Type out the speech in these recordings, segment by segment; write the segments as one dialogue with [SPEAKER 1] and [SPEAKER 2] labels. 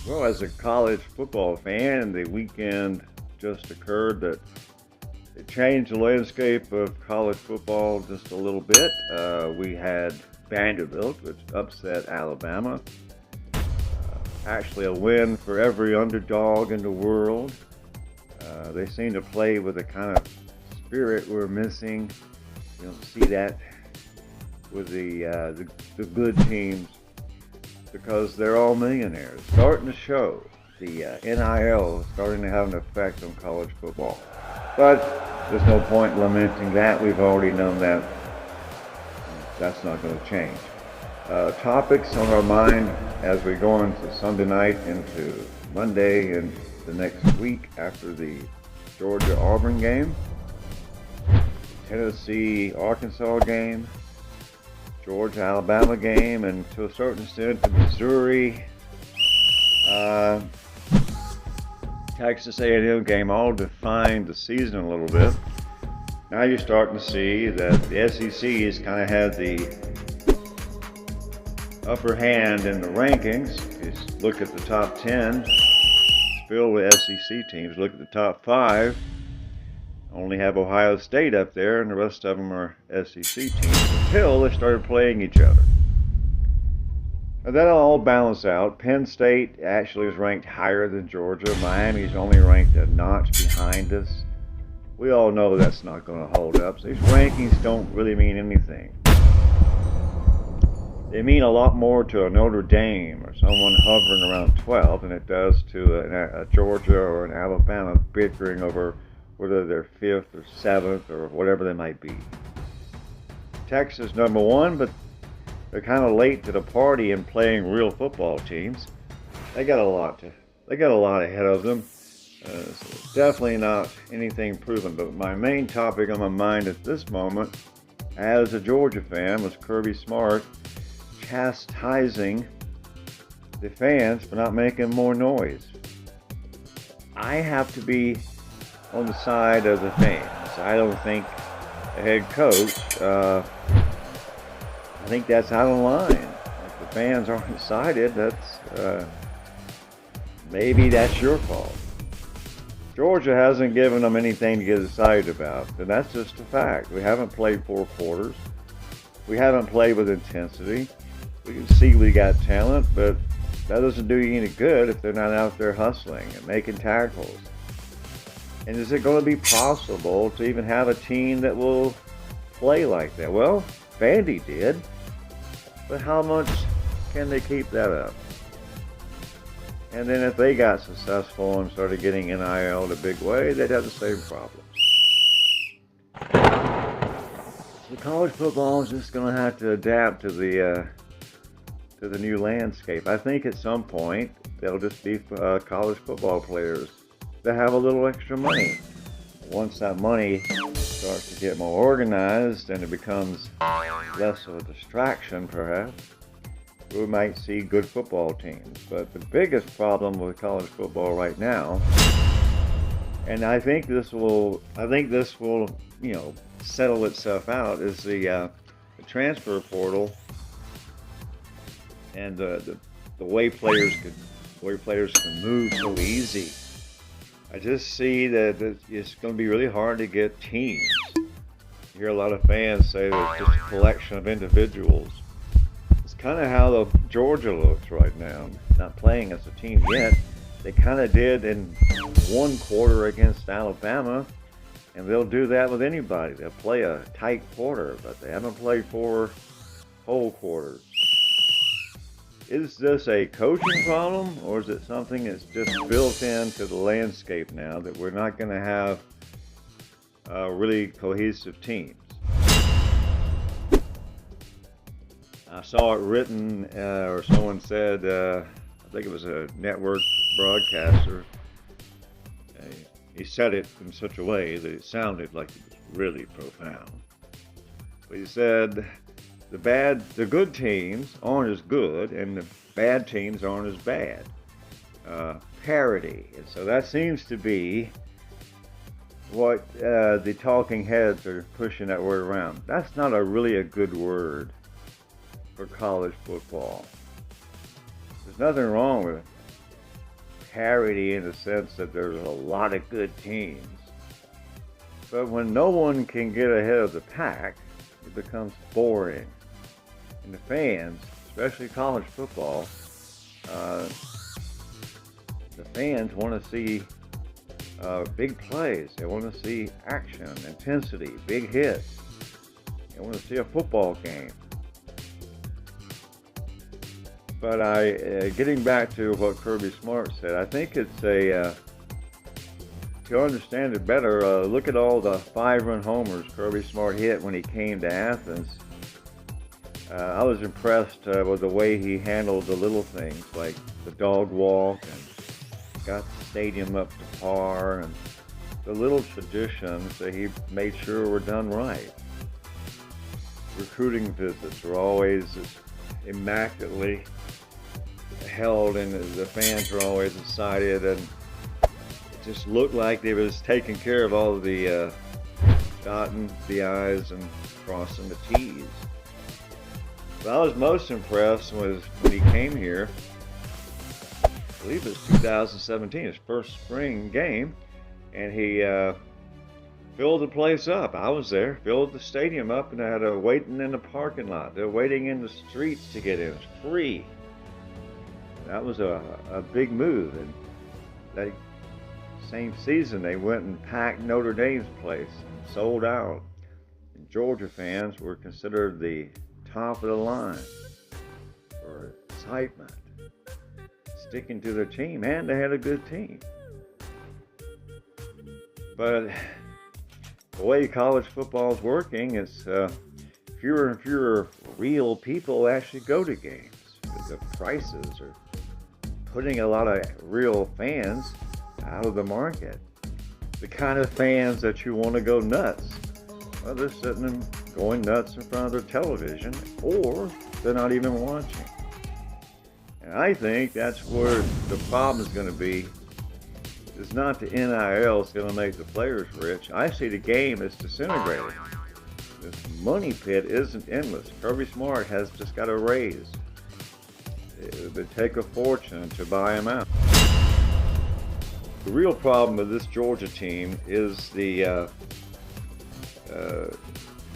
[SPEAKER 1] Well, as a college football fan, the weekend just occurred that it changed the landscape of college football just a little bit. We had Vanderbilt, which upset Alabama. Actually, a win for every underdog in the world. They seem to play with the kind of spirit we're missing. You don't see that with the good teams, because they're all millionaires. Starting to show. The NIL is starting to have an effect on college football. But there's no point in lamenting that. We've already known that. That's not going to change. Topics on our mind as we go into Sunday night, into Monday, and the next week after the Georgia-Auburn game, Tennessee-Arkansas game, Georgia-Alabama game, and to a certain extent the Missouri Texas A&M game all defined the season a little bit. Now you're starting to see that the SEC has kind of had the upper hand in the rankings. Just look at the top 10, filled with SEC teams. Look at the top 5. Only have Ohio State up there, and the rest of them are SEC teams until they started playing each other. Now that'll all balance out. Penn State actually is ranked higher than Georgia. Miami's only ranked a notch behind us. We all know that's not going to hold up. So these rankings don't really mean anything. They mean a lot more to a Notre Dame or someone hovering around 12 than it does to a Georgia or an Alabama bickering over whether they're 5th or 7th or whatever they might be. Texas number 1, but they're kind of late to the party in playing real football teams. They got a lot ahead of them. So definitely not anything proven. But my main topic on my mind at this moment, as a Georgia fan, was Kirby Smart chastising the fans for not making more noise. I have to be on the side of the fans. I don't think the head coach, I think that's out of line. If the fans aren't excited, maybe that's your fault. Georgia hasn't given them anything to get excited about, and that's just a fact. We haven't played 4 quarters. We haven't played with intensity. We can see we got talent, but that doesn't do you any good if they're not out there hustling and making tackles. And is it going to be possible to even have a team that will play like that? Well, Vandy did, but how much can they keep that up? And then if they got successful and started getting NIL in a big way, they'd have the same problem. So college football is just going to have to adapt to the new landscape. I think at some point they'll just be college football players that have a little extra money. Once that money starts to get more organized and it becomes less of a distraction, perhaps, we might see good football teams. But the biggest problem with college football right now, and I think this will, settle itself out, is the transfer portal and the way players can move so easy. I just see that it's going to be really hard to get teams. You hear a lot of fans say that it's just a collection of individuals. It's kind of how the Georgia looks right now. Not playing as a team yet. They kind of did in 1 quarter against Alabama, and they'll do that with anybody. They'll play a tight quarter, but they haven't played 4 whole quarters. Is this a coaching problem, or is it something that's just built into the landscape now that we're not going to have really cohesive teams? I saw it written, or someone said, I think it was a network broadcaster. He said it in such a way that it sounded like it was really profound. But he said, the good teams aren't as good, and the bad teams aren't as bad. Parity. And so that seems to be what the talking heads are pushing that word around. That's not really a good word for college football. There's nothing wrong with parity in the sense that there's a lot of good teams. But when no one can get ahead of the pack, it becomes boring. And the fans, especially college football, the fans want to see big plays. They want to see action, intensity, big hits. They want to see a football game. But getting back to what Kirby Smart said, I think it's to understand it better, look at all the 5-run homers Kirby Smart hit when he came to Athens. I was impressed with the way he handled the little things like the dog walk and got the stadium up to par, and the little traditions that he made sure were done right. Recruiting visits were always immaculately held, and the fans were always excited, and it just looked like they was taking care of all of the dotting the I's and crossing the T's. What I was most impressed was when he came here, I believe it was 2017, his first spring game, and he filled the place up. I was there, filled the stadium up, and I had waiting in the parking lot. They're waiting in the streets to get in. It's free. That was a big move. And that same season, they went and packed Notre Dame's place and sold out. And Georgia fans were considered the top of the line for excitement, sticking to their team, and they had a good team. But the way college football is working, it's fewer and fewer real people actually go to games. The prices are putting a lot of real fans out of the market. The kind of fans that you want to go nuts. Well, they're sitting and going nuts in front of their television, or they're not even watching. And I think that's where the problem is going to be. It's not the NIL is going to make the players rich. I see the game as disintegrating. This money pit isn't endless. Kirby Smart has just got a raise. It would take a fortune to buy him out. The real problem with this Georgia team is the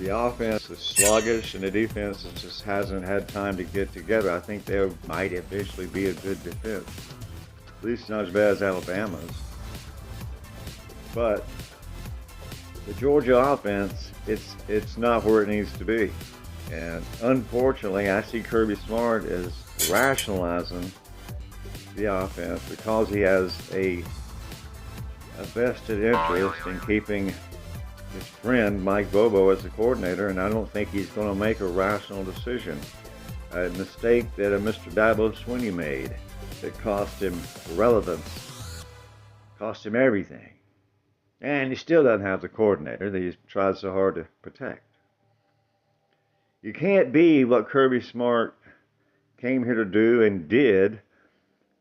[SPEAKER 1] offense is sluggish and the defense just hasn't had time to get together. I think they might eventually be a good defense. At least not as bad as Alabama's. But the Georgia offense, it's not where it needs to be. And unfortunately, I see Kirby Smart as rationalizing the offense because he has a vested interest in keeping his friend Mike Bobo as the coordinator, and I don't think he's going to make a rational decision. A mistake that Mr. Dabo Swinney made that cost him relevance, cost him everything. And he still doesn't have the coordinator that he's tried so hard to protect. You can't be what Kirby Smart came here to do and did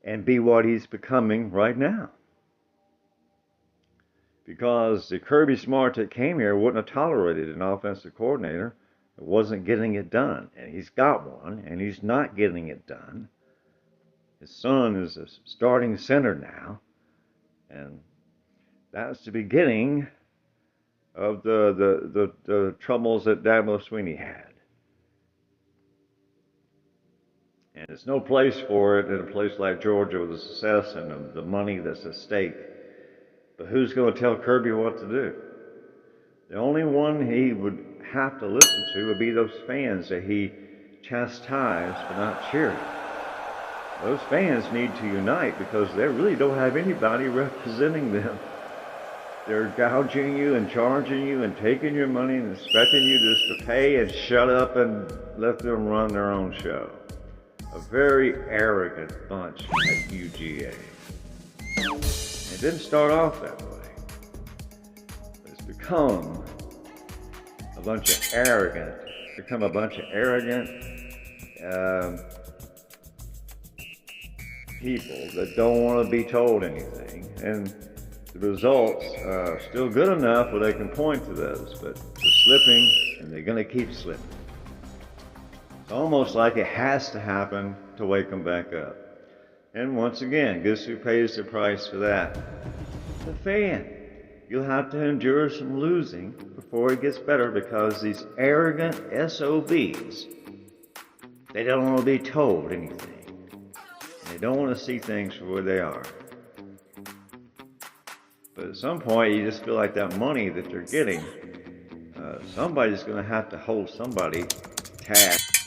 [SPEAKER 1] and be what he's becoming right now. Because the Kirby Smart that came here wouldn't have tolerated an offensive coordinator that wasn't getting it done. And he's got one, and he's not getting it done. His son is a starting center now, and that's the beginning of the troubles that Dabo Swinney had. And there's no place for it in a place like Georgia with the success and the money that's at stake. But who's going to tell Kirby what to do? The only one he would have to listen to would be those fans that he chastised for not cheering. Those fans need to unite because they really don't have anybody representing them. They're gouging you and charging you and taking your money and expecting you just to pay and shut up and let them run their own show. A very arrogant bunch at UGA. It didn't start off that way. It's become a bunch of arrogant people that don't want to be told anything. And the results are still good enough where they can point to those, but they're slipping and they're going to keep slipping. It's almost like it has to happen to wake them back up. And once again, guess who pays the price for that? The fan. You'll have to endure some losing before it gets better, because these arrogant SOBs, they don't want to be told anything. They don't want to see things for what they are. But at some point, you just feel like that money that they're getting, somebody's going to have to hold somebody task.